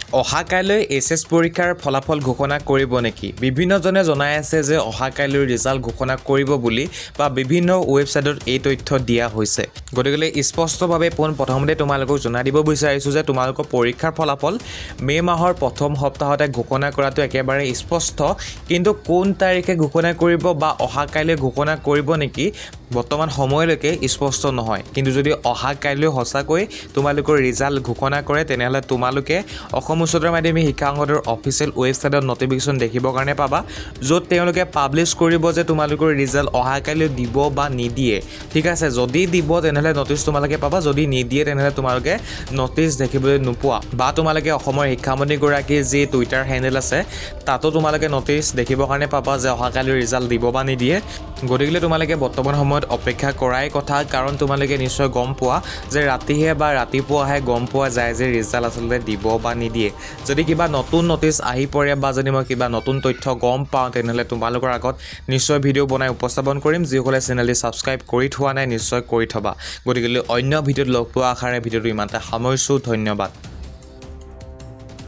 অহাকাইলৈ HS পৰীক্ষাৰ ফলাফল ঘোষণা কৰিব নেকি? বিভিন্নজনে জনাই আছে যে অহাকাইলৈ ৰিজাল্ট ঘোষণা কৰিব বুলি বা বিভিন্ন ৱেবছাইটত এই তথ্য দিয়া হৈছে। গতিকে স্পষ্টভাৱে প্ৰথমতে তোমালোকক জনাই দিব বিচাৰিছোঁ যে তোমালোকৰ পৰীক্ষাৰ ফলাফল মে' মাহৰ প্ৰথম সপ্তাহতে ঘোষণা কৰাটো একেবাৰে স্পষ্ট, কিন্তু কোন তাৰিখে ঘোষণা কৰিব বা অহাকাইলৈ ঘোষণা কৰিব নেকি বৰ্তমান সময়লৈকে স্পষ্ট নহয়। কিন্তু যদি অহাকাইলৈ সঁচাকৈ তোমালোকৰ ৰিজাল্ট ঘোষণা কৰে তেনেহ'লে তোমালোকে অসম উচ্চতৰ মাধ্যমিক শিক্ষা সংসদৰ অফিচিয়েল ৱেবছাইটত নটিফিকেশ্যন দেখিবৰ কাৰণে পাবা, য'ত তেওঁলোকে পাব্লিছ কৰিব যে তোমালোকৰ ৰিজাল্ট অহাকাইলৈ দিব বা নিদিয়ে। ঠিক আছে, যদি দিব তেনেহ'লে নটিচ তোমালোকে পাবা, যদি নিদিয়ে তেনেহ'লে তোমালোকে নটিচ দেখিবলৈ নোপোৱা। বা তোমালোকে অসমৰ শিক্ষামন্ত্ৰীগৰাকীৰ যি টুইটাৰ হেণ্ডেল আছে তাতো তোমালোকে নটিচ দেখিবৰ কাৰণে পাবা যে অহাকাইলৈ ৰিজাল্ট দিব বা নিদিয়ে। গতিকে তোমালোকে বৰ্তমান সময়ত অপেক্ষা কৰাই কথা, কাৰণ তোমালোকে নিশ্চয় গম পোৱা যে ৰাতিহে বা ৰাতিপুৱাহে গম পোৱা যায় যে ৰিজাল্ট আচলতে দিব বা নিদিয়ে। যদি কিবা নতুন নটিচ আহি পৰে বা যদি মই কিবা নতুন তথ্য গম পাওঁ তেনেহ'লে তোমালোকৰ আগত নিশ্চয় ভিডিঅ' বনাই উপস্থাপন কৰিম। যিসকলে চেনেলটি ছাবস্ক্ৰাইব কৰি থোৱা নাই নিশ্চয় কৰি থবা। গতিকে অন্য ভিডিঅ'ত লগ পোৱা আশাৰে ভিডিঅ'টো ইমানতে সামৰিছোঁ। ধন্যবাদ।